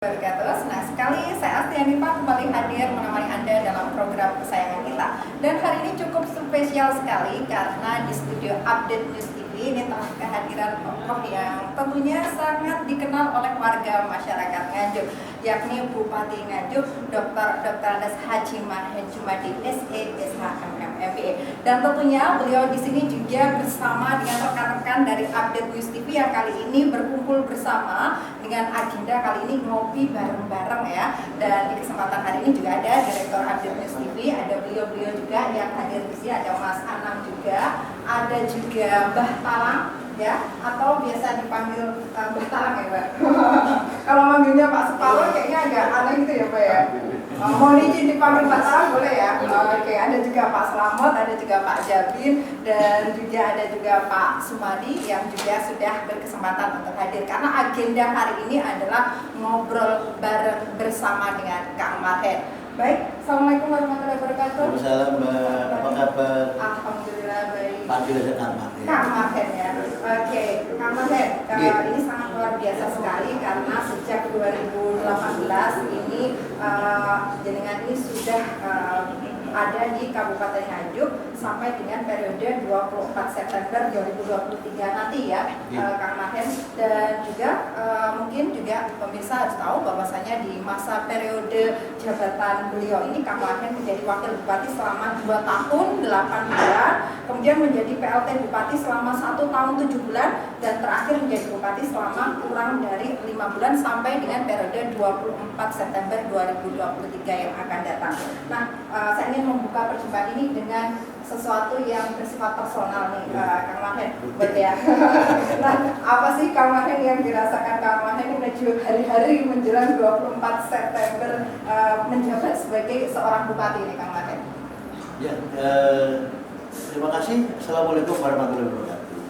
Wabarakatuh. Nah, sekali saya Astianifa kembali hadir menemani Anda dalam program kesayangan kita. Dan hari ini cukup spesial sekali karena di studio Update News TV ini telah kehadiran tokoh yang tentunya sangat dikenal oleh warga masyarakat Nganjuk, yakni Bupati Nganjuk, Dr. Andes Haji Mahen Jumadi SE SHMM MBA. Dan tentunya beliau di sini juga bersama dengan rekan-rekan dari Update News TV yang kali ini berkumpul bersama dengan agenda kali ini ngopi bareng-bareng ya. Dan di kesempatan hari ini juga ada Direktur Update News TV, ada beliau-beliau juga yang hadir di sini, ada Mas Anang juga, ada juga Mbah Talang ya, atau biasa dipanggil Mbah Talang ya Mbak. Kalau manggilnya Pak Sepalo kayaknya agak aneh gitu ya Mbak ya. Mohon izin dipanggil Mbah Talang boleh ya? Oke, ada juga Pak Slamet, ada juga Pak Jabin, dan juga ada juga Pak Sumadi yang juga sudah berkesempatan untuk hadir. Karena agenda hari ini adalah ngobrol bareng bersama dengan Kang Mahen. Baik, Assalamualaikum warahmatullahi wabarakatuh. Waalaikumsalam Mbak, apa kabar? Alhamdulillah baik. Panggil aja Kang Mahen. Kang Mahen ya. Oke, Kang Mahen, ini sangat luar biasa sekali karena sejak 2018 ini jenengan ini sudah ada di Kabupaten Nganjuk sampai dengan periode 24 September 2023 nanti ya, Kang Mahen. Dan juga mungkin juga pemirsa harus tahu bahwasanya di masa periode jabatan beliau ini Kang Mahen menjadi Wakil Bupati selama 2 tahun 8 bulan, kemudian menjadi PLT Bupati selama 1 tahun 7 bulan, dan terakhir menjadi Bupati selama kurang dari 5 bulan sampai dengan periode 24 September 2023 yang akan datang. Nah, saya ingin membuka perjumpaan ini dengan sesuatu yang bersifat personal nih, Kang Mahen, betul ya. Nah, apa sih Kang Mahen yang dirasakan Kang Mahen menuju hari-hari menjelang 24 September menjabat sebagai seorang bupati ini, Kang Mahen? Ya, terima kasih. Assalamualaikum warahmatullahi wabarakatuh.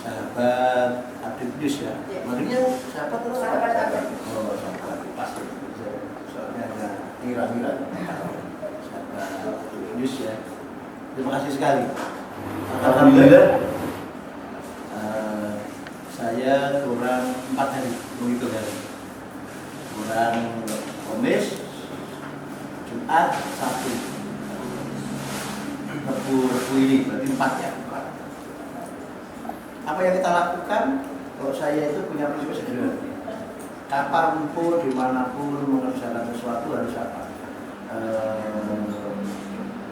Sahabat Update News ya. Makanya sahabat terus. Sahabat Update. Oh, sahabat pasti. Soalnya ada kira-kira sahabat Update News ya. Terima kasih sekali. Alhamdulillah. Saya kurang 4 hari menghitung hari. Kurang Kamis, Jumat, Sabtu. Rebu ini berarti 4 ya. Apa yang kita lakukan? Kalau saya itu punya prinsip sederhana. Kapanpun, dimanapun mengerjakan sesuatu harus apa?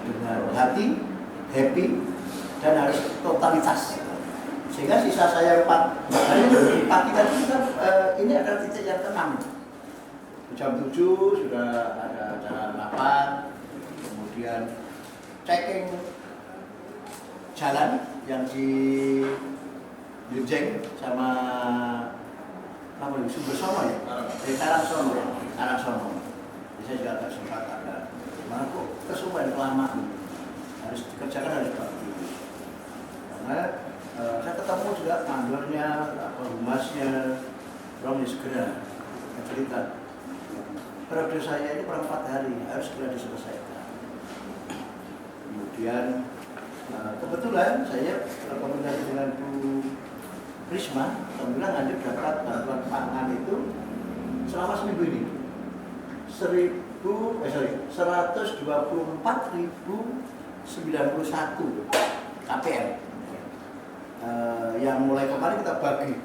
Dengan hati, happy, dan harus totalitas. Sehingga sisa saya 4 hari itu kan ini adalah titik yang tenang. Jam 7 sudah ada acara rapat, kemudian checking jalan yang di Jeng sama apa itu Sumber Sono ya, Karang Sono. Saya juga agak sempat ada, mana kok kesuwen kelamaan, harus dikerjakan harus bagus. Karena saya ketemu juga mandornya, humasnya, belum segera cerita. Periode saya ini per 4 hari harus segera diselesaikan. Kemudian kebetulan saya berkomunikasi dengan Bu Risma, alhamdulillah Nganjuk dapat bantuan pangan itu selama seminggu ini 124.091 KPM yang mulai kemarin kita bagi,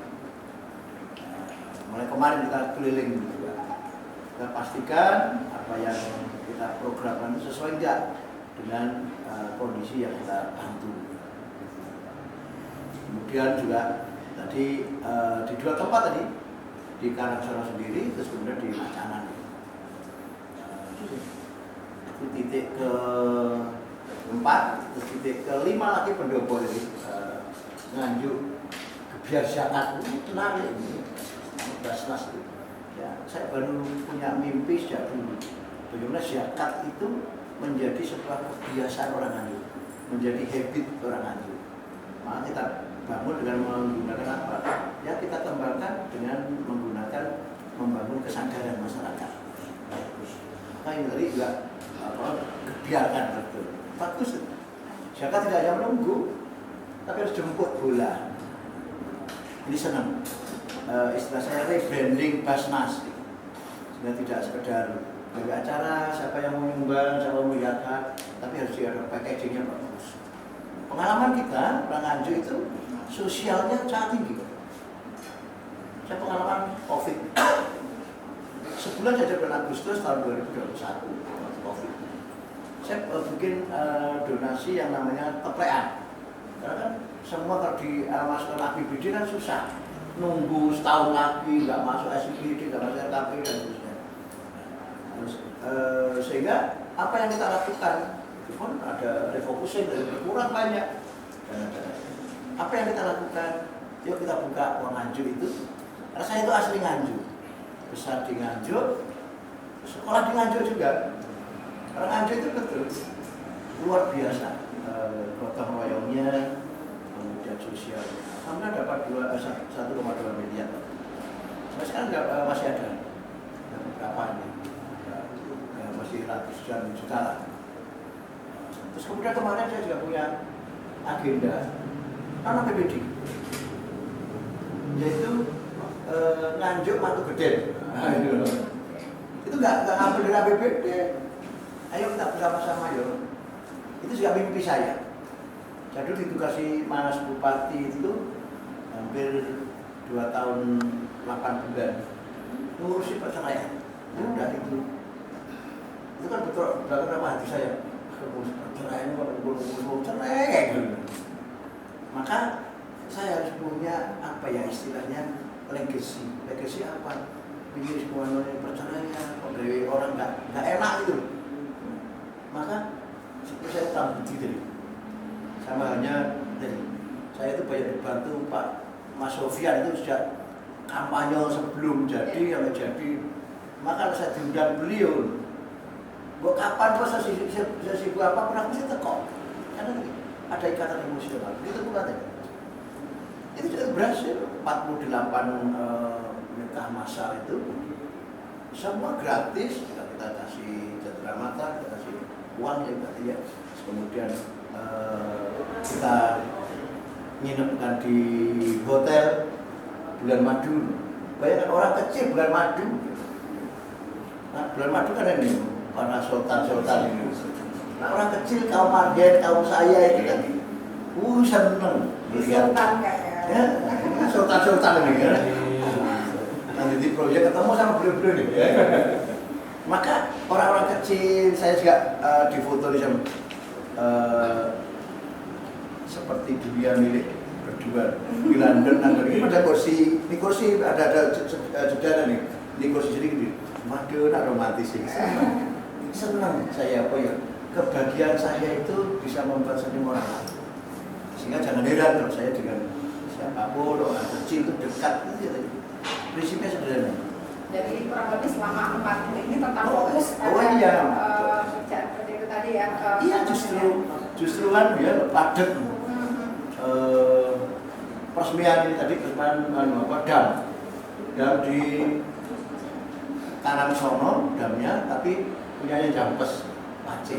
mulai kemarin kita keliling juga. Kita pastikan apa yang kita programkan sesuai enggak dengan kondisi yang kita bantu. Kemudian juga tadi di 2 tempat tadi, di Karangsono sendiri, terus kemudian di Macanan. Itu titik ke-4, terus titik ke-5 lagi Pendopo ini, Nganjuk Gebiar Zakat ini menarik ini, Basnas itu. Ya, saya baru punya mimpi sejak dulu, bagaimana zakat itu menjadi sebuah kebiasaan orang Nganjuk, menjadi habit orang Nganjuk. Maka kita bangun dengan menggunakan apa? Ya kita kembangkan dengan membangun kesadaran masyarakat. Maka ini tadi juga kebiarkan betul. Bagus. Zakat tidak hanya menunggu, tapi harus jemput bola. Ini senang. Istilah saya rebranding Basnas. sehingga tidak sekedar bagi acara siapa yang mau nyumbang, siapa mau zakat, tapi harus ada packagingnya bagus. Pengalaman kita orang Nganjuk itu sosialnya sangat tinggi. Saya pengalaman COVID. Sebulan saja bulan Agustus tahun 2021 COVID. Saya bikin donasi yang namanya teplean. Karena kan semua kalau di masuk APBD kan susah. Nunggu setahun lagi nggak masuk SPBD, nggak masuk RKP dan seterusnya. Terus, sehingga apa yang kita lakukan itu pun ada refocusing dari berkurang banyak. Apa yang kita lakukan? Yuk kita buka uang Nganjuk itu. Karena saya itu asli Nganjuk, besar di Nganjuk, sekolah di Nganjuk juga. Karena Nganjuk itu betul luar biasa, gotong royongnya, kemudian sosial. Alhamdulillah dapat 1,2 miliar. Sampai sekarang masih ada berapa ini? Ya, masih ratusan juta lah. Terus kemudian kemarin saya juga punya agenda tanah APBD, yaitu Nganjuk Matu Geden. Itu nggak ngambil dari APBD. Ayo kita bersama-sama yuk. Itu juga mimpi saya. Jadi ditugasi Mas Bupati itu hampir 2 tahun 8 bulan ngurusi perceraian. Udah itu kan betul dalam hati saya. Perceraian mau cerai gitu. Maka saya harus punya apa ya istilahnya legacy. Legacy apa? Bikin semuanya perceraian, dari orang nggak enak itu. Maka seperti saya tahu diri. Sama halnya saya itu banyak dibantu Pak Mas Sofian itu sejak kampanye sebelum jadi yang jadi. Maka saya diundang beliau. Buat kapan pun saya sibuk apa pernah mesti teko. Karena ada ikatan emosional. Begitu pula tadi. Itu sudah berhasil 48 nikah massal itu semua gratis. Kita kasih jendela mata, kita kasih uang ya berarti ya. Kemudian kita nginepkan di hotel bulan madu. Bayangkan orang kecil bulan madu. Nah, bulan madu kan ini para sultan-sultan ini. Nah, orang kecil kaum margen, kaum saya itu kan seneng Sultan ya, sultan-sultan ini kan. Nanti di proyek ketemu sama beliau-beliau nih ya. Maka orang-orang kecil saya juga difoto di sana. Seperti dunia milik berdua di London, ini ada kursi, ini kursi ada jeda nih, ini kursi sedikit, Madonna romantis ini. Senang saya apa ya, kebahagiaan saya itu bisa membuat senyum orang lain. Sehingga jangan heran kalau saya dengan siapapun orang kecil itu dekat, itu prinsipnya sederhana. Jadi kurang lebih selama 4 ini tentang fokus iya. Seperti itu tadi ya. Iya justru kan ya padat. Peresmian ini tadi dam di Karangsono damnya, tapi punyanya Jampes Aceh.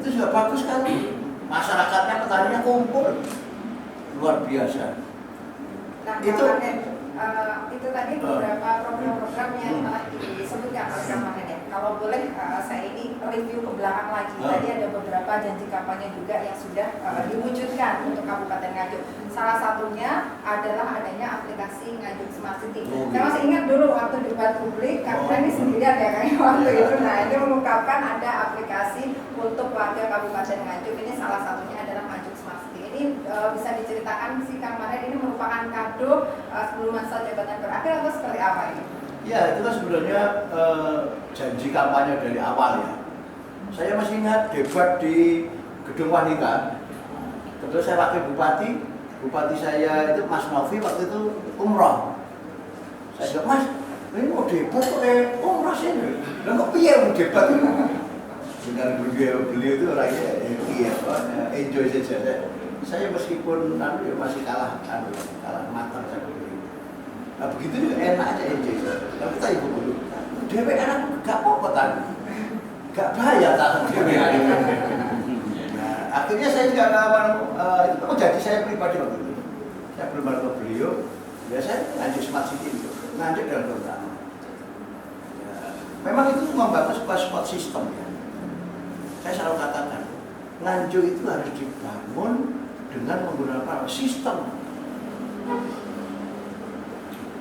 Itu sudah bagus kan, masyarakatnya petaninya kumpul luar biasa. Nah, itu tadi beberapa program-program yang telah disebutkan oleh Kang Mahen ya. Kalau boleh saya ini review ke belakang lagi. Tadi ada beberapa janji kampanye juga yang sudah diwujudkan untuk Kabupaten Nganjuk. Salah satunya adalah adanya aplikasi Nganjuk Smart City. Saya masih ingat dulu waktu debat publik, karena ini sendirian ya Kang waktu itu. Nah, ini mengungkapkan ada aplikasi untuk warga Kabupaten Nganjuk. Ini salah satunya adalah Nganjuk Smart City. Ini bisa diceritakan sih Kang Mahen, ini merupakan kado sebelum masa jabatan berakhir atau seperti apa ini? Ya, itu kan sebenarnya janji kampanye dari awal ya. Saya masih ingat debat di Gedung Wanita. Terus saya wakil bupati saya itu Mas Novi waktu itu umroh. Saya bilang, Mas, ini mau debat kok umroh sih? Lah kok piye mau debat? Dengan beliau itu orangnya enjoy saja. Saya meskipun masih kalah matang saya beliau. Nah begitu juga enak aja enjoy. Tapi kita ibu dulu. Dewe enak gak apa-apa kan? Gak bahaya tak dewe. Nah akhirnya saya juga itu jadi saya pribadi waktu itu. Saya belum bertemu beliau. Ya saya Nganjuk Smart City itu. Nganjuk dalam program. Memang itu membangun sebuah support system ya. Saya selalu katakan, Nganjuk itu harus dibangun dengan menggunakan sistem.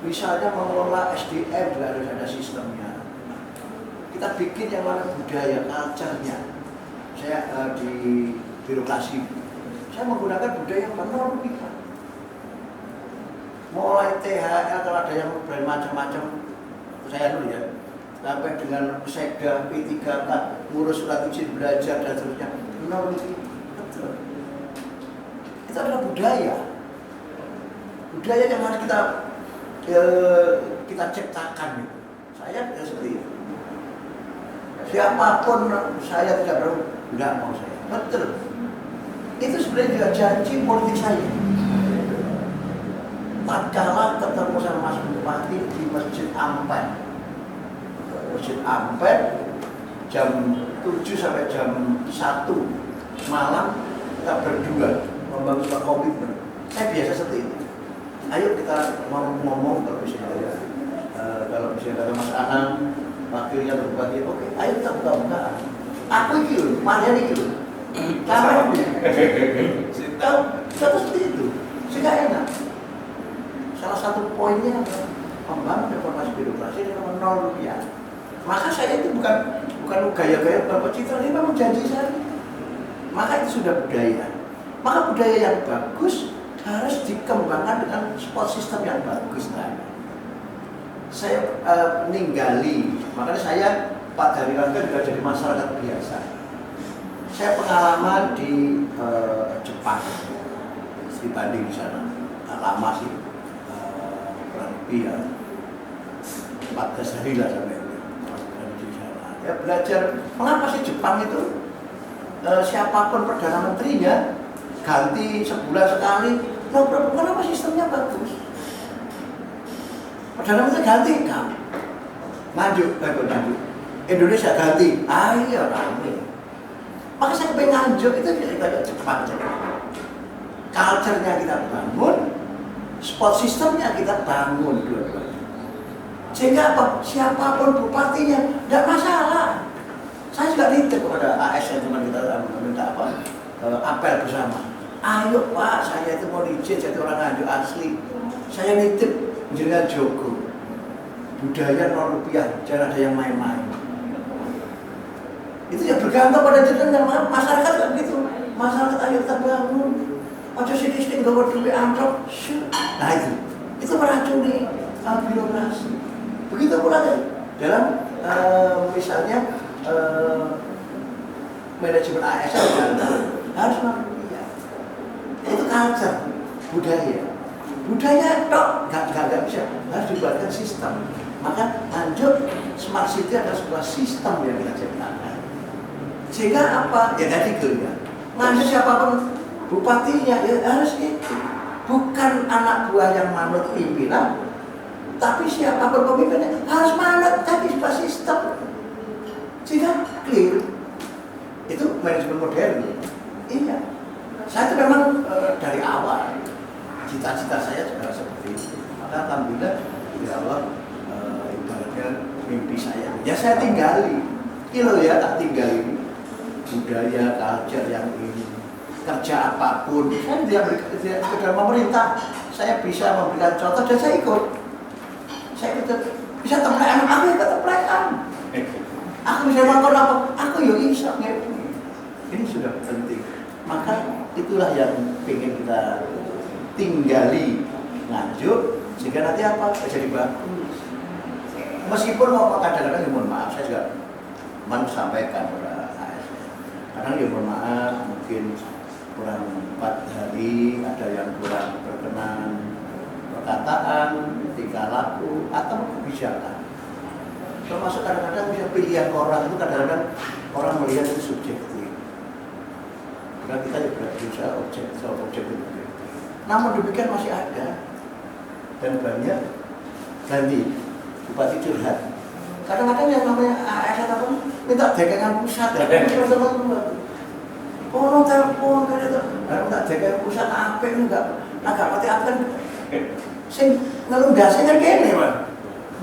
Misalnya mengelola SDM juga harus ada sistemnya. Kita bikin yang mana budaya, culture-nya. Saya di birokrasi, saya menggunakan budaya yang benar kita. Mulai THL kalau ada yang bermacam-macam, saya dulu ya, sampai dengan Sekda, P3K, ngurus surat izin belajar dan seterusnya. Benar betul. Itu adalah budaya. Budaya yang harus kita ciptakan. Saya tidak seperti itu. Siapapun saya tidak perlu, enggak mau saya. Betul. Itu sebenarnya juga janji politik saya. Tatkala ketemu sama Mas Bupati di Masjid Ampel. Masjid Ampel jam 7 sampai jam 1 malam kita berdua membangun sebuah komitmen. Saya biasa seperti itu. Ayo kita ngomong kalau misalnya ada Mas Anang, wakilnya Bupati, oke, ayo kita buka-bukaan. Aku itu, Marian itu. Cara tahu seperti itu, sehingga enak. Salah satu poinnya adalah membangun reformasi birokrasi dengan Rupiah. Maka saya itu bukan gaya-gaya Bapak Citra, ini memang janji saya. Maka itu sudah budaya. Maka budaya yang bagus harus dikembangkan dengan support system yang bagus. Saya ninggali, makanya saya Pak Daryarangga juga jadi masyarakat biasa. Saya pengalaman di Jepang, dibanding di sana, lama sih, kurang lebih ya 14 hari lah sampai di sana. Ya belajar, mengapa sih Jepang itu siapapun perdana menterinya ganti sebulan sekali, kenapa sistemnya bagus? Perdana menteri ganti, Nganjuk. Indonesia ganti, ayo rame. Maka saya pengen Nganjuk itu kita cepat. Culture-nya kita bangun, sport sistemnya kita bangun dua-duanya. Sehingga apa? Siapapun bupatinya, tidak masalah. Saya juga nitip kepada ASN teman kita minta apa? Apel bersama. Ayo Pak, saya itu mau izin jadi orang Nganjuk asli. Saya nitip jenengan Jogo. Budaya Rupiah, jangan ada yang main-main. Itu ya bergantung pada jenengan, masyarakat kan begitu. Masyarakat ayo kita bangun. Ojo sithik-sithik nggawa duit amplop. Nah itu meracuni birokrasi. Begitu pula dalam misalnya manajemen ASN harus Rupiah. Itu culture, budaya tok nggak bisa, harus dibuatkan sistem. Maka Nganjuk Smart City adalah sebuah sistem yang kita ciptakan. Sehingga apa? Ya tadi itu ya. Nganjuk siapapun bupatinya ya harus itu. Bukan anak buah yang manut pimpinan, tapi siapapun pemimpinnya harus manut tadi sebuah sistem. Sehingga clear. Itu manajemen modern. Iya. Saya itu memang dari awal cita-cita saya juga seperti itu. Maka alhamdulillah ya Allah ibaratnya mimpi saya. Ya saya tinggali. Kilo ya tak tinggali budaya, culture yang ini. Kerja apapun, saya tidak sekedar memerintah. Saya bisa memberikan contoh dan saya ikut. Saya ikut bisa templekan, aku ikut templekan. Aku bisa melakukan apa? Aku ya bisa. Ini sudah penting. Maka itulah yang ingin kita tinggali Nganjuk sehingga nanti apa jadi bagus. Meskipun kadang-kadang mohon maaf, saya juga sampaikan kepada ASN. Kadang ya mohon maaf, mungkin kurang 4 hari, ada yang kurang berkenan perkataan, tingkah laku atau kebijakan. Termasuk kadang-kadang bisa pilihan orang itu kadang-kadang orang melihat itu subjektif. Karena kita juga berusaha objektif. Namun demikian masih ada dan banyak ganti bupati curhat. Kadang-kadang yang namanya ASN apa minta dagangan pusat ya. Ono telepon kan itu, minta dagangan pusat apa itu agak pati apa kan? Sing ngelundasnya kan gini Pak.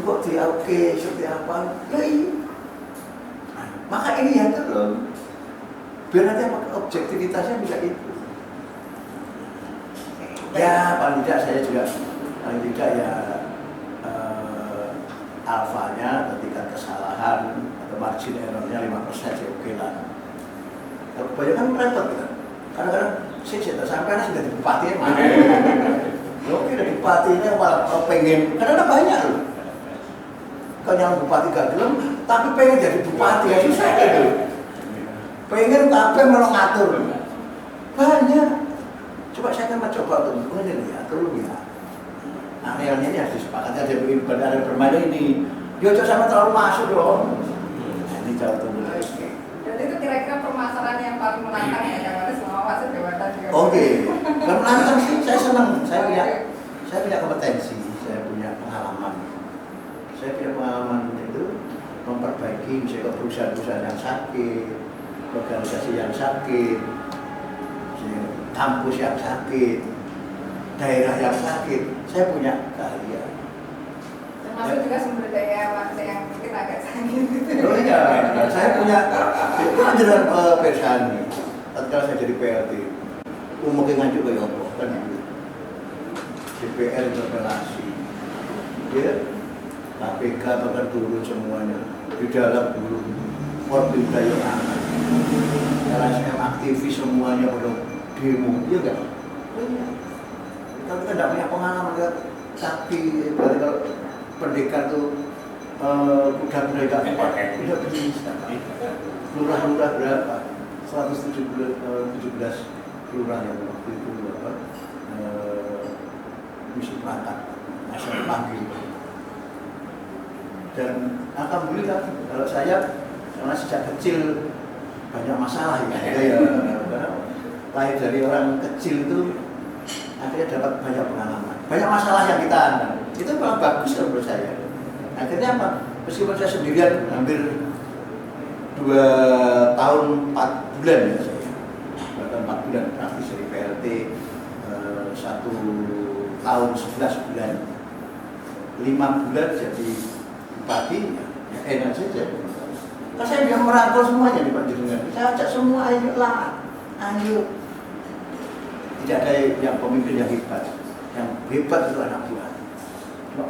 Kok di oke seperti apa? Ya Maka ini ya turun. Biar nanti objektivitasnya bisa itu. Ya paling tidak saya juga paling tidak ya alfanya atau tingkat kesalahan atau margin errornya 5% ya oke lah. Kalau kebanyakan repot kita. Kadang-kadang saya tidak sampai sudah di bupati mana. Oke udah di bupati ini malah pengen kadang-kadang banyak loh. Kalau yang bupati gak gelem, tapi pengen jadi bupati ya susah gitu. Pengen tapi malah ngatur. Banyak. Coba saya akan mencoba untuk ini ya, tolong ya. Arealnya ini harus disepakati aja begini, bukan area bermain ini. Dia jangan terlalu masuk dong. Nah, ini jauh tunggu lagi. Jadi itu kira-kira permasalahan yang paling menantang ya, yang ada selama masa jabatan juga. Oke, kalau menantang sih saya senang. Saya punya kompetensi, saya punya pengalaman. Saya punya pengalaman itu memperbaiki misalnya perusahaan-perusahaan yang sakit, organisasi yang sakit, kampus yang sakit, daerah yang sakit, saya punya keahlian. Termasuk juga sumber daya manusia yang mungkin agak sakit gitu. Oh iya, saya punya pelajaran perusahaan ini. Ketika saya jadi PLT, umumnya ngajuk ke Yopo kan gitu. DPR interpelasi, ya, KPK bahkan turun semuanya di dalam dulu, Forbida yang aman. LSM aktivis semuanya pada demo, iya enggak? Oh iya. Kalau kita tidak punya pengalaman kan, tapi kalau pendekar itu kuda-kuda tidak kuat, tidak bisa. Lurah-lurah berapa? 117 lurah yang waktu itu apa? Misi perangkat asal dipanggil. Dan alhamdulillah kalau saya karena sejak kecil banyak masalah ya. Lahir dari orang kecil itu akhirnya dapat banyak pengalaman, banyak masalah yang kita itu malah bagus menurut saya. Akhirnya apa? Meskipun saya sendirian hampir 2 tahun 4 bulan ya saya, 2 tahun 4 bulan praktis dari PLT 1 tahun 11 bulan, 5 bulan jadi bupati ya enak saja. Kan saya bilang merangkul semuanya di Pak Jenengan, saya ajak semua ayolah, ayo. Tidak ada yang pemimpin yang hebat itu anak buah.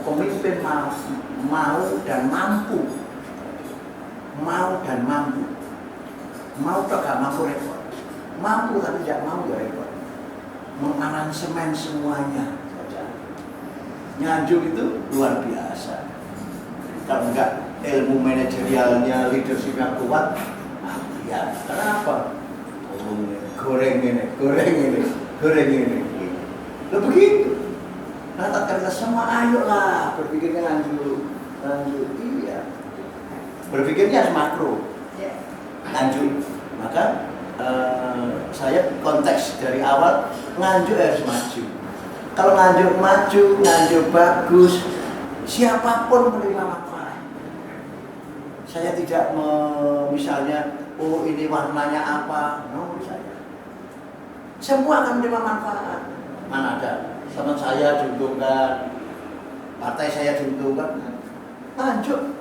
Pemimpin mau dan mampu, mau atau gak mampu repot, mampu tapi tidak mau ya repot, mengaransemen semuanya saja. Nganjuk itu luar biasa. Kalau enggak ilmu manajerialnya, leadershipnya kuat, ya kenapa? Goreng ini. Loh begitu. Nah, tak kita semua ayolah berpikirnya lanjut. Iya. Berpikirnya harus makro. Lanjut. Maka saya konteks dari awal nganjuk harus maju. Kalau nganjuk maju, nganjuk bagus, siapapun menerima manfaat. Saya tidak misalnya, oh ini warnanya apa, no saya. Semua akan menerima manfaat. Mana ada teman saya diuntungkan, partai saya diuntungkan, lanjut.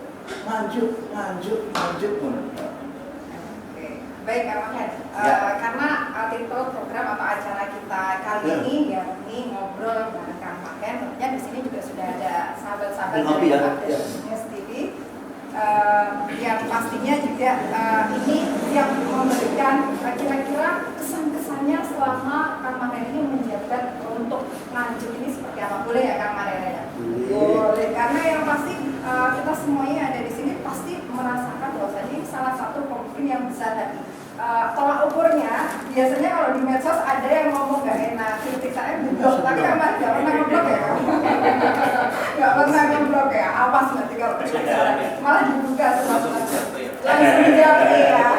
Baik, Kak Mahen. Karena titel program atau acara kita kali ini yakni ngobrol dengan Kang Mahen. Tentunya di sini juga sudah ada sahabat-sahabat dari Update News TV yang pastinya juga ini yang memberikan kira-kira kesan-kesannya selama Kang Mahen ini menjabat untuk Nganjuk ini seperti apa. Boleh ya Kang Mahen ya? Boleh. Karena yang pasti kita semuanya ada di sini pasti merasakan bahwasanya ini salah satu pemimpin yang besar hati. Tolak ukurnya biasanya kalau di medsos ada yang ngomong gak enak, kritik saya blok, tapi Kang gak pernah ngeblok ya. Gak pernah ngeblok ya. Awas nanti kalau kritik saya malah dibuka semua langsung dijawab ya.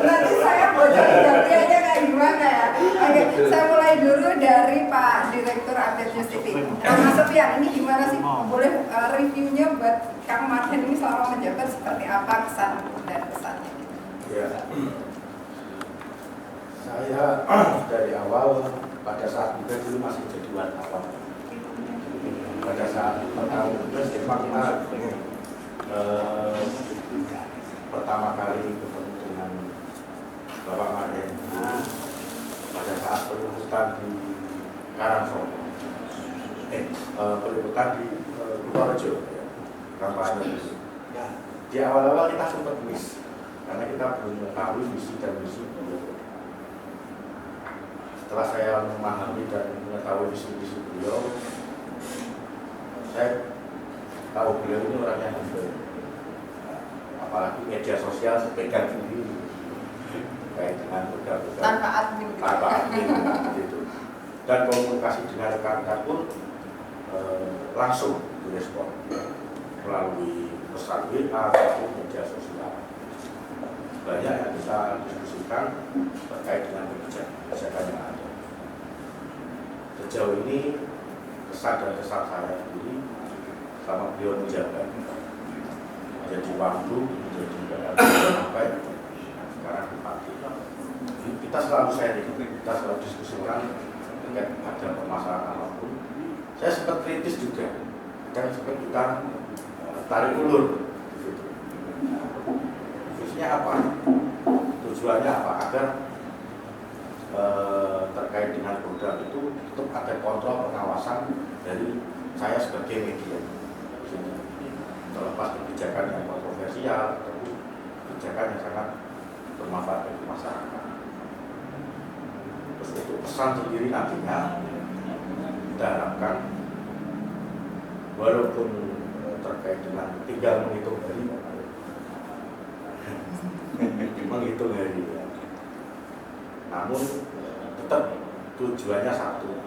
Nanti saya bocorin jawabnya kayak gimana ya. Oke, saya mulai dulu dari Pak Direktur Update News TV. Mas Sofian, ini gimana sih? Boleh reviewnya buat Kang Mahen ini selama menjabat seperti apa kesan dan kesannya? Ya, saya dari awal pada saat kita dulu masih jadi wartawan. Pada saat pertama memang pertama kali ketemu dengan Bapak Marden pada saat peliputan di Karangsono, peliputan di Purworejo, kampanye. Ya, di awal-awal kita sempat miss karena kita belum mengetahui visi dan misi beliau. Setelah saya memahami dan mengetahui visi-visi beliau, saya tahu beliau ini orangnya humble. Apalagi media sosial pegang sendiri kayak dengan berbagai Tanpa admin gitu. tanpa admin gitu. Dan komunikasi dengan rekan-rekan pun langsung direspon melalui pesan WA maupun media sosial. Banyak yang bisa diskusikan terkait dengan kebijakan yang ada. Sejauh ini kesan dan kesan saya sendiri sama beliau menjabat menjadi waktu, menjadi sampai sekarang bupati. Kita selalu sharing, kita selalu diskusikan terkait ada permasalahan apapun. Saya sempat kritis juga, dan sempat kita tarik ulur. Gitu. Visinya apa? Tujuannya apa? Agar terkait dengan program itu tetap ada kontrol pengawasan dari saya sebagai media. Terlepas kebijakan yang kontroversial, tapi kebijakan yang sangat bermanfaat bagi masyarakat. Terus untuk pesan sendiri nantinya kita harapkan walaupun terkait dengan tinggal menghitung hari, menghitung hari, ya. Namun tetap tujuannya satu,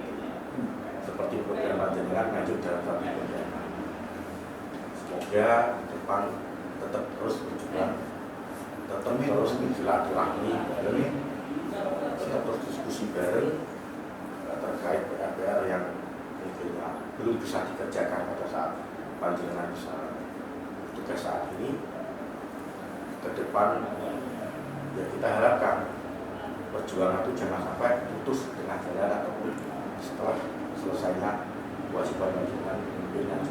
seperti program panjenengan lanjut dalam satu program. Semoga ke depan tetap terus berjuang, tetap terus bersilaturahmi, kita terus diskusi bareng terkait PR yang mungkin belum bisa dikerjakan pada saat panjenengan bisa tugas saat ini. Ke depan ya kita harapkan perjuangan itu jangan sampai putus di tengah jalan ataupun setelah selesainya kewajiban panjenengan pimpinan.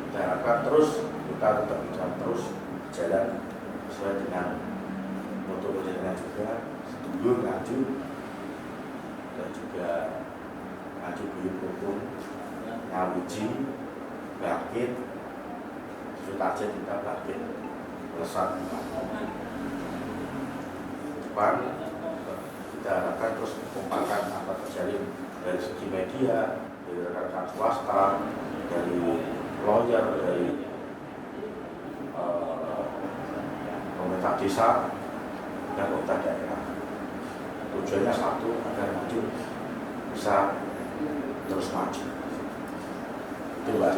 Kita harapkan terus kita tetap bisa terus berjalan sesuai dengan moto panjenengan juga, sedulur ngaju dan juga ngaju buyut rukun, ngawiji, bangkit, target kita bangkit, melesat. Depan kita harapkan terus mengumpulkan apa terjadi dari segi media, dari rekan-rekan swasta, dari lawyer, dari pemerintah desa dan pemerintah daerah. Tujuannya satu, agar maju bisa terus maju. Itu Mbak.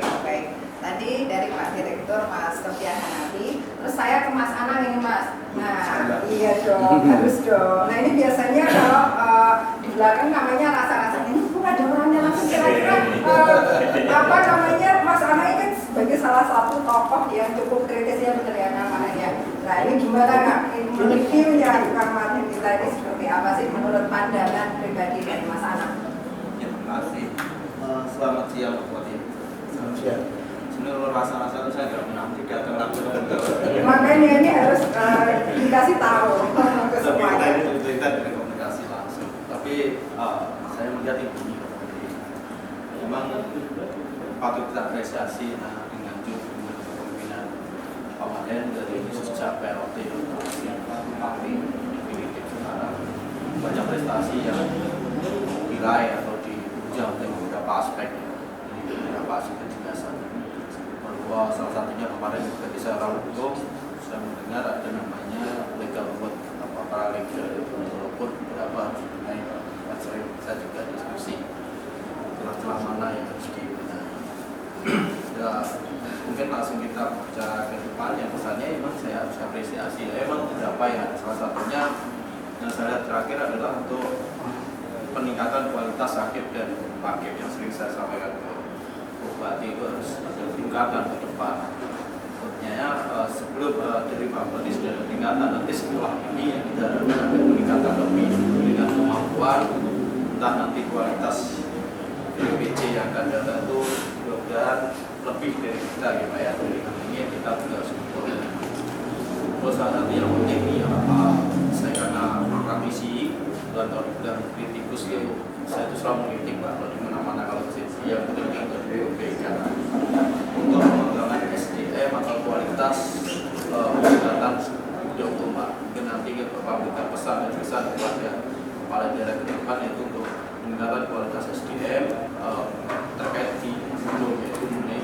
Oke. Tadi dari Pak Direktur Mas Sofian Hanafi, terus saya ke Mas Anang ini Mas. Nah, iya dong, harus dong. Nah ini biasanya kalau di belakang namanya rasa-rasanya itu ada orangnya langsung kira-kira apa namanya Mas Anang ini kan sebagai salah satu tokoh yang cukup kritis ya benar ya namanya. Nah ini gimana Kak? Reviewnya Kang Martin kita ini seperti apa sih menurut pandangan pribadi dari Mas Anang? Ya, terima kasih. Selamat siang Pak Bupati. Selamat siang. Sebenarnya rasa-rasa itu saya nggak pernah datang langsung. Makanya ini harus dikasih tahu ke Tapi semuanya. kita itu cerita dengan komunikasi langsung. Tapi saya melihat ini memang patut kita apresiasi dengan kepemimpinan Pak Marden dari sejak PLT Bupati definitif sekarang banyak prestasi yang diraih atau diuji oleh beberapa aspek kecerdasan. Bahwa salah satunya kemarin ketika saya ralat hukum, saya mendengar ada namanya legal work atau paralegal, walaupun beberapa mengenai sering saya juga diskusi celah-celah mana yang harus dibenahi. Ya, mungkin langsung kita bicara ke depan yang kesannya memang saya harus apresiasi. Memang beberapa ya, salah satunya yang saya lihat terakhir adalah untuk peningkatan kualitas hakim dan hakim yang sering saya sampaikan ke Bupati itu harus ada peningkatan ke depan. Maksudnya sebelum dari Bupati sudah ada peningkatan, nanti setelah ini kita ada peningkatan lebih dengan kemampuan, entah nanti kualitas BPC yang akan datang itu mudah-mudahan lebih dari kita ya Pak ya, dari kami ya kita juga harus mengikuti. Terus salah satu yang penting nih, saya karena praktisi dan kritikus itu, saya itu selalu mengkritik bahwa di mana-mana kalau sesi yang penting dari BOP karena untuk pengembangan SDM atau kualitas pendekatan hukum Pak. Mungkin nanti Bapak berikan pesan dan pesan kepada kepala daerah ke depan yaitu untuk meningkatkan kualitas SDM terkait di hukum, yaitu mengenai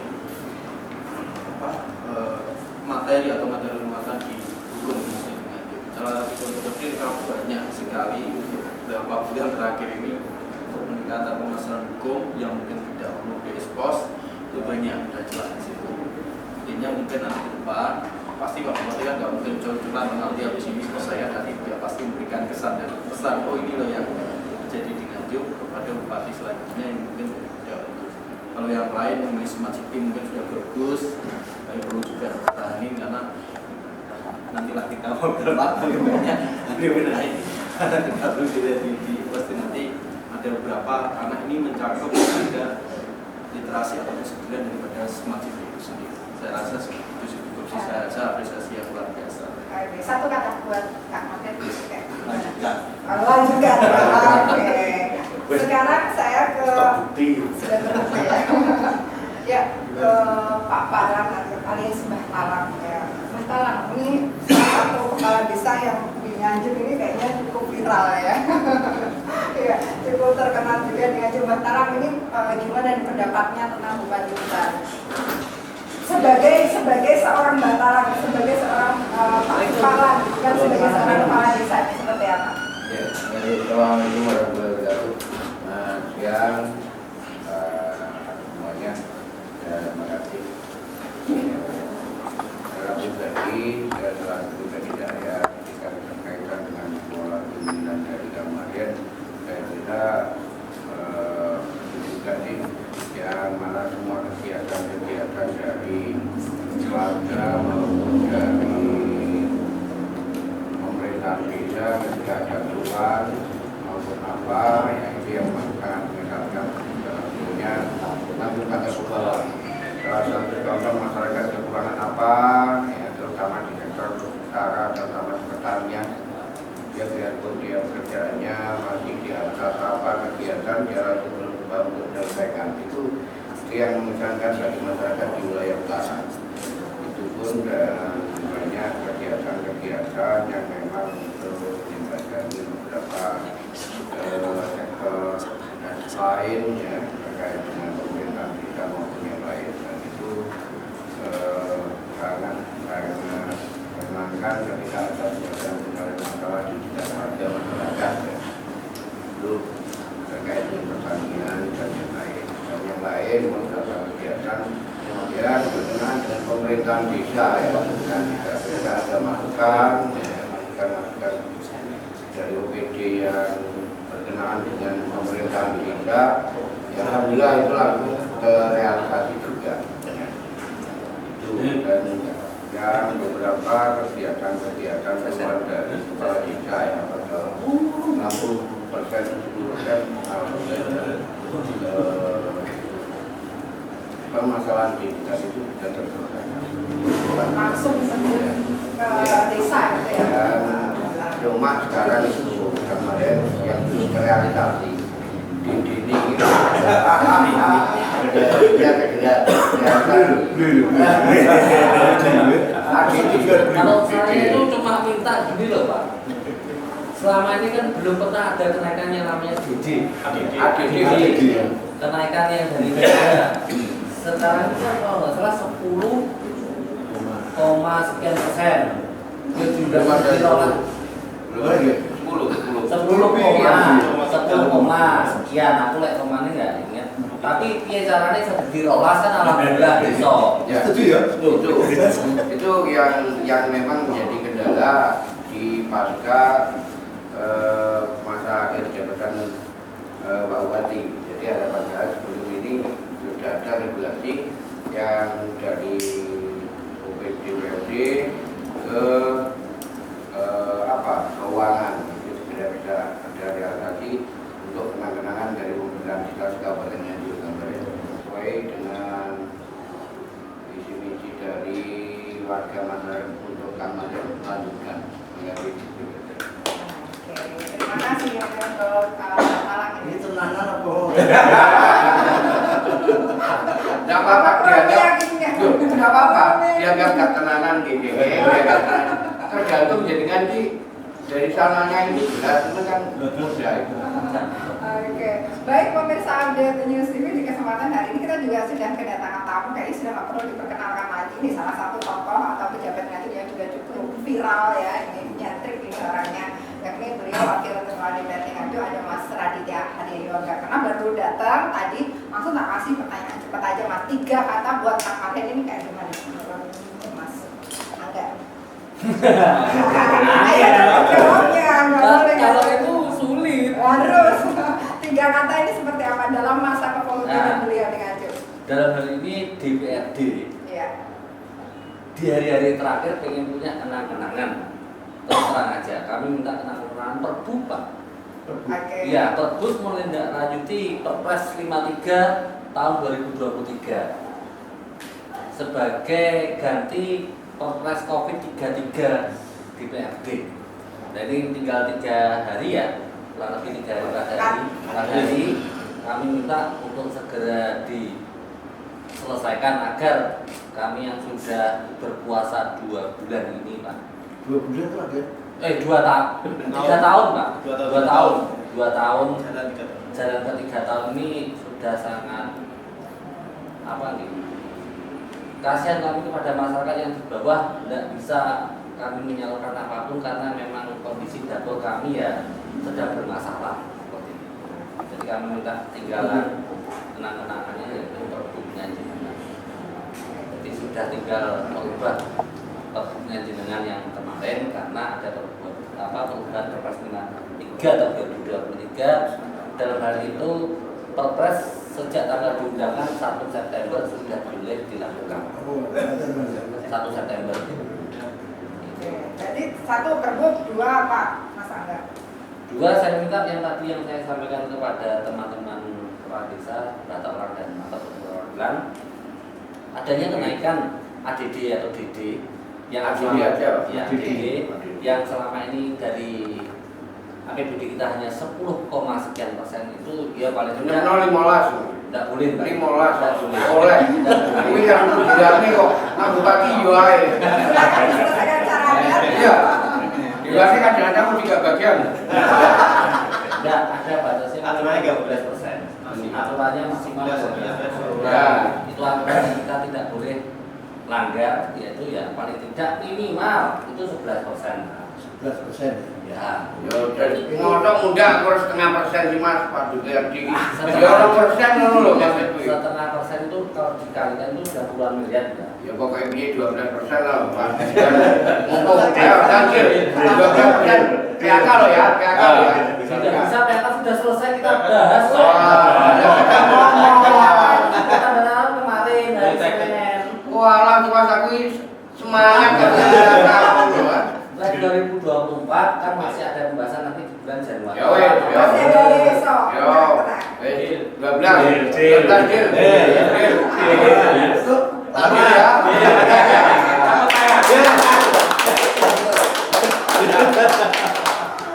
materi atau materi muatan di hukum di sini. Salah satu contohnya kalau banyak sekali beberapa bulan terakhir ini untuk meningkatkan pemasaran hukum yang mungkin tidak perlu diekspos itu banyak sudah jelas di situ. Intinya mungkin nanti ke depan pasti Pak Bupati kan nggak mungkin curhat nanti habis ini ke saya, nanti dia pasti memberikan kesan dan pesan, oh ini loh yang terjadi di Nganjuk kepada Bupati selanjutnya yang mungkin ya, kalau yang lain mengenai smart city mungkin sudah bagus, tapi perlu juga bertahanin karena nantilah kita mau berapa bagaimana nanti benahi karena kita perlu dilihat di pasti nanti ada beberapa karena ini mencakup ada literasi atau keseluruhan daripada smart city itu sendiri. Saya rasa itu cukup sih, saya apresiasi yang luar biasa. Oke, satu kata buat Kak Martin. Lanjutkan. Lanjutkan. Oke. Sekarang saya ke Terbukti. sudah terbukti ya. Ya, ke Pak Parang alias Mbah Parang ya. Mbah Parang ini salah satu kepala desa yang di Nganjuk ini kayaknya cukup viral ya. Ya, cukup terkenal juga di Nganjuk. Mbah Parang ini gimana nih pendapatnya tentang Bupati Kuta? Sebagai seorang Batalang, sebagai seorang kepala dan sebagai seorang kepala desa ini seperti apa? Ya, Assalamualaikum warahmatullahi wabarakatuh. Siang semuanya, terima kasih. Secara pribadi, saya selaku pribadi saya jika berkaitan dengan pola pemilihan dari kemarin, saya kira juga sih yang mana semua kegiatan-kegiatan dari keluarga maupun dari pemerintah desa ketika ada keluhan maupun apa yang itu yang akan meningkatkan tentunya lanjutkan ke bawah. Salah satu contoh masyarakat kekurangan apa ya, terutama di sektor utara terutama di pertanian dia biarpun dia pekerjaannya masih di atas apa kegiatan dia harus berusaha untuk menyelesaikan itu yang mengesankan bagi masyarakat di wilayah utara. Itu pun dan banyak kegiatan-kegiatan yang memang untuk meningkatkan beberapa sektor lain ya terkait dengan pemerintahan desa maupun yang lain, dan itu sangat menyenangkan ketika ada sebuah masalah di dalam masyarakat ya. Itu terkait dengan pertanian dan yang lain. Yang lain beberapa kegiatan ya berkenaan dengan pemerintahan desa ya, dan kita ada masukan ya, masukan dari OPD yang berkenaan dengan pemerintahan desa ya, alhamdulillah itu langsung terrealisasi juga ya. Itu dan yang beberapa kegiatan-kegiatan keluar dari kepala desa ya pada 60% 70% permasalahan di desa itu sudah terselesaikan. Langsung ke desa gitu ya. Dan cuma sekarang itu kemarin yang belum terrealisasi di dini itu kalau saya itu cuma minta gini loh Pak, selama ini kan belum pernah ada kenaikan yang namanya DD. Kenaikan yang dari negara sekarang itu kalau nggak salah 10, sekian persen. Dia sudah dirolah 10, sekian. Aku lihat kemana nggak ingat. Tapi dia caranya sudah dirolah kan alhamdulillah besok. Ya, itu yang memang menjadi kendala di pasca masa akhir jabatan Pak Bupati. Jadi harapan saya sebelum ini sudah ada regulasi yang dari OPD WOD ke keuangan itu sudah bisa ada realisasi untuk kenang-kenangan dari pemerintahan desa Kabupaten Nganjuk sesuai dengan visi misi dari warga Masyarakat untuk kamar yang lanjutkan menjadi Oke, terima kasih untuk malam Ini ini. tenanan apa? Tidak apa-apa, Yakinnya. tidak apa-apa, dianggap ketenanan gini, tergantung jadikan dari sananya ini jelas itu kan mudah itu. Oke, baik pemirsa Update News TV, di kesempatan hari ini kita juga sudah kedatangan tamu, kayaknya sudah nggak perlu diperkenalkan lagi. Ini salah satu tokoh atau pejabat Nganjuk yang juga cukup viral ya, ini nyentrik ini orangnya, yakni beliau Wakil Ketua DPRD Nganjuk, ada Mas Raditya Hadyoga. Karena baru datang tadi, langsung tak kasih pertanyaan cepat aja Mas, 3 kata buat Kang Marhen ini kayak gimana menurut Mas Angga? Ayo jawabnya, nggak boleh. Kalau itu sulit. Harus 3 kata ini seperti apa dalam masa kepemimpinan Nah. beliau di Nganjuk? Dalam hal ini DPRD Iya. di hari-hari terakhir pengen punya kenang-kenangan. Terus terang aja, kami minta kenang-kenangan Perbu Pak. Oke. Iya, Perbu menindaklanjuti Perpres 53 tahun 2023 sebagai ganti Perpres Covid 33 DPRD. Nah ini tinggal 3 hari ya, kurang lebih 3 hari. Kami minta untuk segera diselesaikan agar kami yang sudah berpuasa 2 bulan ini Pak. 2 bulan itu ada? 2 tahun, 3 tahun Pak. 2 tahun. 2 tahun. Jalan 3 tahun. Jalan ke 3 tahun ini sudah sangat apa nih? Kasihan kami kepada masyarakat yang di bawah tidak bisa kami menyalurkan apapun karena memang kondisi dapur kami ya sedang bermasalah seperti itu. Jadi kami minta tinggalan kenang-kenangannya yaitu Perbunya jenengan. Jadi sudah tinggal merubah Perbunya jenengan yang kemarin karena ada perubahan Perpres 53 tahun 2023. Dalam hal itu Perpres sejak tanggal diundangkan 1 September sudah boleh dilakukan. 1 September. Oke. Jadi 1 Perbu, 2 apa Mas Angga? 2 saya minta yang tadi yang saya sampaikan kepada teman-teman kepala desa, tata ruang dan mata perwakilan, adanya kenaikan ADD atau DD yang ADD aja. ya, ADD yang selama ini dari APBD kita hanya 10, sekian persen itu ya paling tidak 15. tidak boleh Mbak. 15 Tidak boleh. oleh ini yang dibilangnya kok nah bupati yo ae. Silahkan diselesaikan caranya. Iya. Diwasi kadang-kadang 3 bagian. Tidak ada batasnya Aturannya 13%. Aturannya maksimal 12%. Ya. Itu aturan yang kita tidak boleh langgar, yaitu ya paling tidak minimal itu 11%. 11%. Ya. Yo dari ngomong muda kurang setengah persen sih Mas Pak DPRD. Ya orang persen ngono lho Mas itu. Setengah persen itu kalau dikalikan itu sudah puluhan miliar ya. Ya pokoknya ini 12% lah Pak. Ngomong ayo lanjut. 12% PHK lo ya, PHK lo ya. Tidak bisa PK sudah selesai kita bahas. Ya kita ngomong. Kita tanda kemarin hari Senin. Walah Mas aku semangat kan tahu lho. Lagi 2024 kan masih ada pembahasan nanti di bulan Januari. Ya wes, ya. Masih ada besok. Yo. 12. 12 Itu lama ya.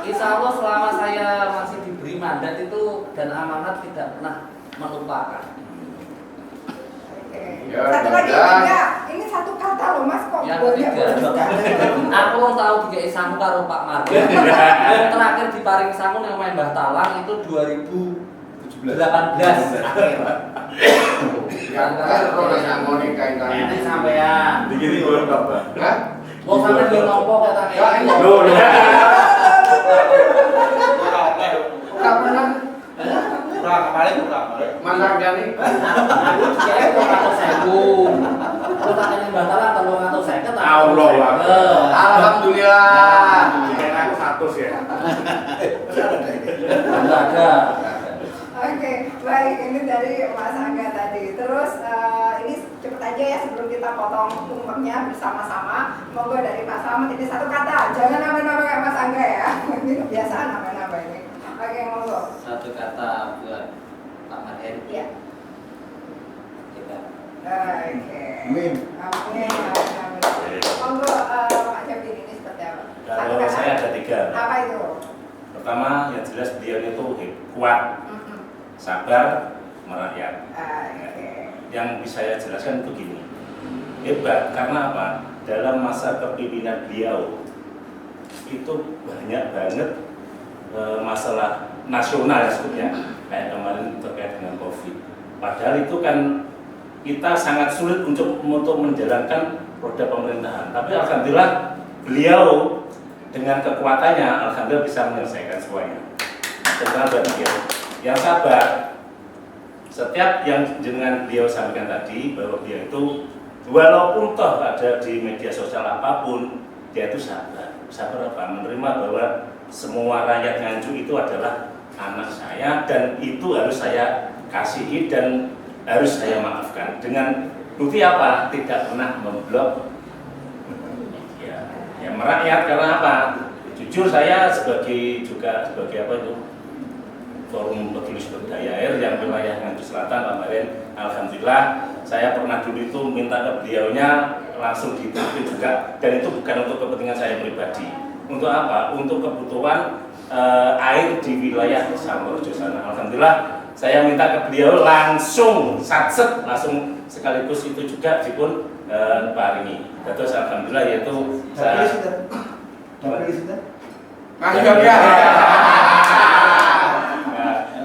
Insya Allah selama saya masih diberi mandat itu dan amanat tidak pernah melupakan. Oke. Ya, Satu lagi dan- 3. Ini 1 kata loh Mas kok. Yang banyak ketiga, banget. aku mau tahu tiga sangu karo Pak Mardi. Yang terakhir di Paring Sangu yang main Mbah Talang itu 2018 akhir. Yang kalau yang mau kaitannya. Ini sampean. Dikit gue kabar. Hah? Mau sampai dia nopo kata Ya, ini. Kapan Kurang kemarin. Mas Arjani? Aku juga itu 100.000. Terus katanya Mbah Talang kalau 150 Allah. Alhamdulillah. Kayaknya aku 100 ya. Enggak ada. Oke, baik, ini dari Mas Angga tadi. Terus ini cepet aja ya sebelum kita potong tumpengnya bersama-sama. Monggo dari Pak Slamet ini 1 kata, jangan nama-nama kayak Mas Angga ya. Ini kebiasaan nama-nama ini. Oke, monggo. 1 kata buat Pak Marhen. Iya. Kita Oke. Amin. Amin. Monggo Pak Jabir ini seperti apa? Kalau saya ada 3. Apa itu? Pertama, yang jelas beliau itu kuat, sabar, merakyat. Yang bisa saya jelaskan itu gini, hebat karena apa? Dalam masa kepemimpinan beliau itu banyak banget masalah nasional ya sebutnya, kayak kemarin terkait dengan COVID. Padahal itu kan kita sangat sulit untuk menjalankan roda pemerintahan. Tapi alhamdulillah beliau dengan kekuatannya alhamdulillah bisa menyelesaikan semuanya. Tentang beliau yang sabar. Setiap yang dengan beliau sampaikan tadi bahwa beliau itu walaupun toh ada di media sosial apapun, dia itu sabar. Sabar apa? Menerima bahwa semua rakyat Nganjuk itu adalah anak saya dan itu harus saya kasihi dan harus saya maafkan. Dengan bukti apa? Tidak pernah memblok ya merakyat karena apa? Jujur saya sebagai apa itu forum petulis budaya air yang wilayah Nganjuk Selatan kemarin, alhamdulillah saya pernah dulu itu minta ke beliaunya langsung ditutup juga, dan itu bukan untuk kepentingan saya pribadi. Untuk apa? Untuk kebutuhan air di wilayah Samorjo sana. Alhamdulillah saya minta ke beliau langsung satset, langsung sekaligus itu juga dipun paringi. Terus alhamdulillah yaitu saya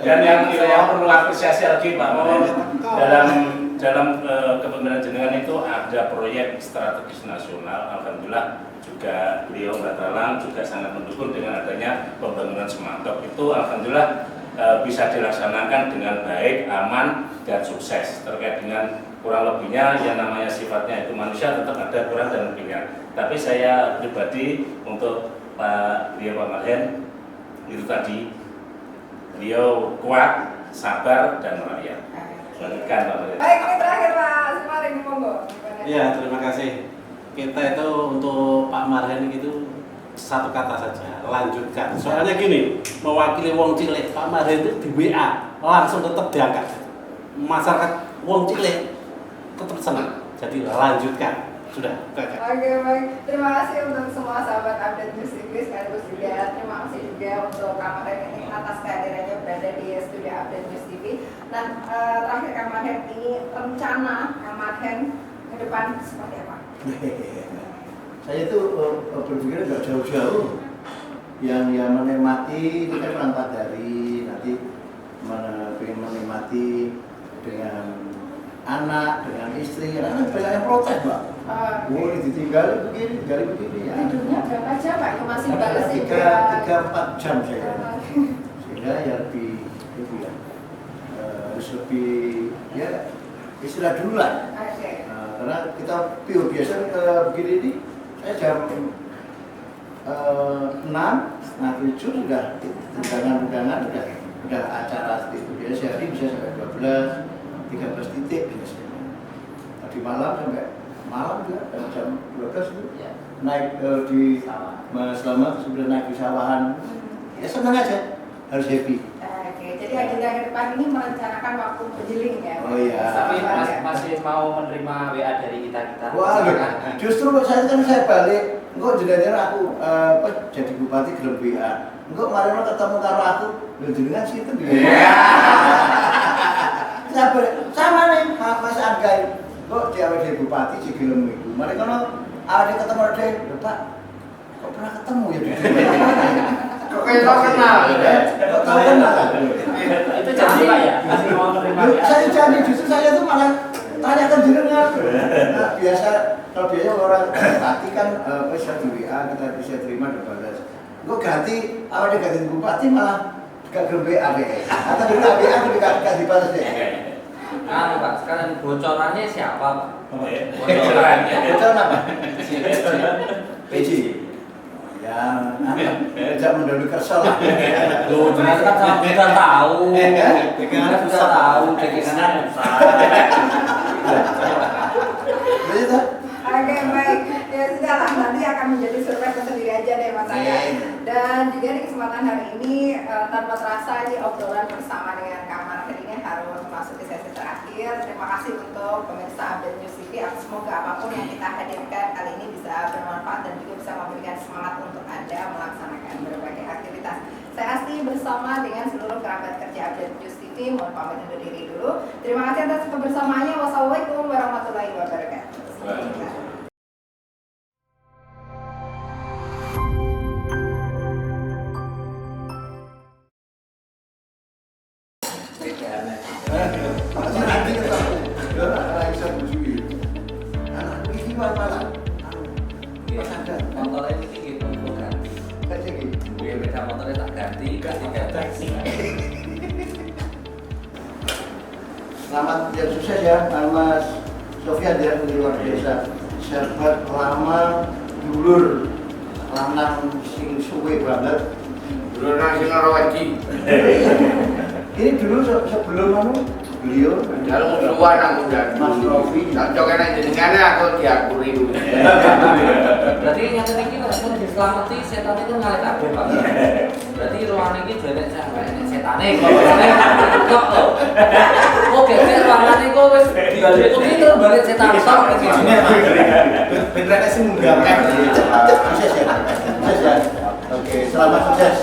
dan yang saya perlu apresiasi lagi Pak Mohon, dalam kepemimpinan jenengan itu ada proyek strategis nasional. Alhamdulillah juga beliau Mbak Talang juga sangat mendukung dengan adanya pembangunan Semantok itu. Alhamdulillah bisa dilaksanakan dengan baik, aman dan sukses. Terkait dengan kurang lebihnya yang namanya sifatnya itu manusia tetap ada kurang dan lebihnya. Tapi saya pribadi untuk Pak Mahen itu tadi beliau kuat, sabar dan merakyat. Lanjutkan Pak Mahen. Baik, ini terakhir Pak Sumaring, monggo. Iya, terima kasih. Kita itu untuk Pak Marhen itu satu kata saja, lanjutkan. Soalnya gini, mewakili wong cilik, Pak Marhen itu di WA langsung tetap diangkat. Masyarakat wong cilik tetap senang. Jadi lanjutkan. Sudah, kakak. Oke, baik. Terima kasih untuk semua sahabat Update News TV sekaligus juga terima kasih juga untuk Kang Marhen ini atas kehadirannya berada di studio Update News TV. Nah, terakhir Kang Marhen ini rencana Kang Marhen ke depan seperti apa? Saya itu berpikir nggak jauh-jauh. Yang menikmati ini kan orang Padari, nanti pengen menikmati dengan anak, dengan istri, karena banyak yang protes Mbak. Ini ditinggal begini. Ya. Tidurnya berapa jam Pak? Itu masih balas 3-4 jam saya. Sehingga ya lebih ya, harus lebih ya istirahat dulu lah. Oke. Karena kita biasa begini ini, saya jam 6, setengah 7 sudah undangan udah acara seperti itu. Biasa sehari bisa sampai 13 titik biasanya. Tadi malam sampai malam juga jam 12 itu naik di Mas Selamat sudah naik di sawahan. Ya senang aja, harus happy. Oke, jadi agenda ke depan ini merencanakan waktu berjeling ya. Oh iya. Tapi masih mau menerima WA dari kita. Wah, justru saya balik, enggak jenengan aku jadi bupati gelem WA. Enggak kemarin ketemu karo aku, lho jenengan situ dia. Sama nih Mas Angga. Kok dia jadi bupati si gelem iku. Mari kono awake ketemu dhewe, lho Pak. Kok pernah ketemu ya? Kok kayak kenal? Kok tahu kenal? Itu janji Pak ya, masih mau menerima WA. Saya janji, justru saya tuh malah tanyakan jenengan. Nah, kalau biasa orang bupati kan bisa di WA kita bisa terima dan balas. Kok ganti awalnya ganti bupati malah gak gelem WA deh. Atau di WA gak dibalas deh. Nah, Pak, sekarang bocorannya siapa Pak? Bocoran apa? PJ. Ya, tidak mendahului kerso lah. Loh, jelas kan sama kita tahu. Kita sudah tahu, cekingan besar. Begitu. Oke, baik. Ya sudah nanti akan menjadi surprise tersendiri aja deh Mas Aga. Dan juga di kesempatan hari ini tanpa terasa di obrolan bersama dengan Kak Marhen ini harus masuk di sesi terakhir. Terima kasih untuk pemirsa Update News TV. Semoga apapun yang kita hadirkan kali ini bisa bermanfaat dan juga bisa memberikan semangat untuk Anda melaksanakan berbagai aktivitas. Saya Asti bersama dengan seluruh kerabat kerja Update News TV mohon pamit undur diri dulu. Terima kasih atas kebersamaannya. Wassalamualaikum warahmatullahi wabarakatuh. Nanti ketemu. Ya, orang bisa bujui. Anak ini mana? Mas Aga. Motornya ini gitu, ganti. Kayak gini. Gue beda motornya tak ganti, ganti. Selamat yang sukses ya, Mas Sofyan ya, luar biasa. Sahabat lama, dulur, lanang sing suwe banget. Dulu nasi ngarawaji. Ini dulu sebelum beliau Dalam musuhan aku dan Mas Rofi. cocok enak jenengannya aku diakuri dulu. Berarti yang ini kalau diselamati setan itu ngalir kabeh Pak. Berarti ruangan ini jadi setane kok. Oke, ruangan ini kok wis dibalik itu balik setan tok iki. Beneran sih munggah. Sukses ya. Sukses ya. Oke, selamat sukses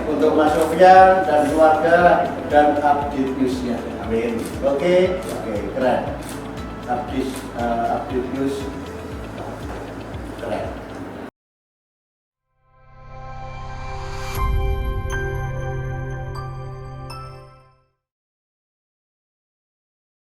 untuk Mas Sofyan dan keluarga dan Update News-nya. Amin. Oke, keren. Update News